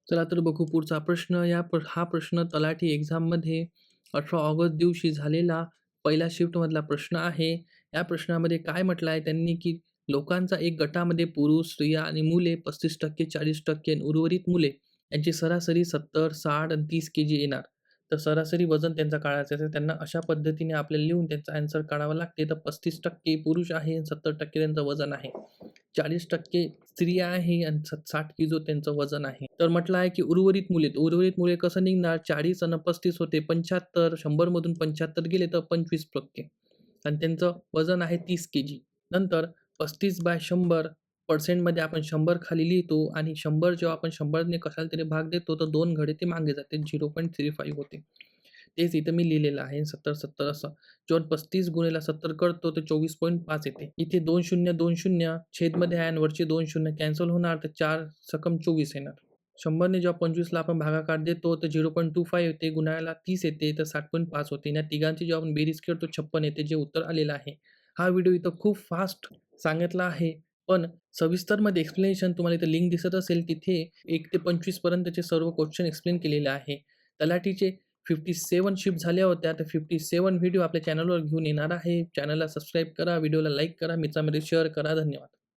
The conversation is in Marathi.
चला तर बघू पुढचा प्रश्न. हा प्रश्न तलाठी एक्झाममध्ये 18 ऑगस्ट दिवशी झालेला पहिल्या शिफ्टमधला प्रश्न आहे. या प्रश्नामध्ये काय म्हटलं आहे त्यांनी, की लोकांचा एक गटामध्ये पुरुष, स्त्रिया आणि मुले 35% 40% आणि उर्वरित मुले यांची सरासरी 70, 60 आणि 30 केजी येणार. तर सरासरी वजन त्यांचं काढायचं आहे. तर त्यांना अशा पद्धतीने आपल्याला लिहून त्यांचा ॲन्सर काढावा लागते. तर 35% पुरुष आहे आणि 70% त्यांचं वजन आहे. 40% स्त्रिया आहे आणि 60 किलो त्यांचं वजन आहे. तर म्हटलं आहे, की उर्वरित मुले. उर्वरित मुले कसं निघणार? 40 आणि 35 होते 75, 100 मधून 75 गेले तर 25% आणि त्यांचं वजन आहे 30 केजी. नंतर 35/100% मध्ये आपण 100 खाली लिहितो आणि 100 जेव्हा आपण 100 ने कशाला तरी भाग देतो, तर 2 घडे ते मागे जाते 0.35 होते. तेच इथं मी लिहिलेलं आहे 70-70 असं. जेव्हा 35 गुणिले 70 करतो तर 24.5 येते. इथे 2 शून्य 2 शून्य छेदमध्ये आहे आणि वरचे 2 शून्य कॅन्सल होणार तर 4 सकम 24 येणार. 100 ने जेव्हा 25ला आपण भागाकार देतो तर 0.25 येते, गुणायला 30 येते तर 7.5 होते. या तिघांची जेव्हा आपण बेरीज करतो 56 येते, जे उत्तर आलेलं आहे. हा व्हिडिओ इथं खूप फास्ट सांगितला आहे, पण सविस्तरमध्ये एक्सप्लेनेशन तुम्हाला इथं लिंक दिसत असेल तिथे 1 ते 25 पर्यंतचे सर्व क्वेश्चन एक्सप्लेन केलेले आहे. तलाठीचे 57 शिफ्ट झाल्या होत्या. तर 57 व्हिडिओ आपल्या चॅनलवर घेऊन येणार आहे. चॅनलला सबस्क्राईब करा, व्हिडिओला लाईक करा, मित्रांमध्ये शेअर करा. धन्यवाद.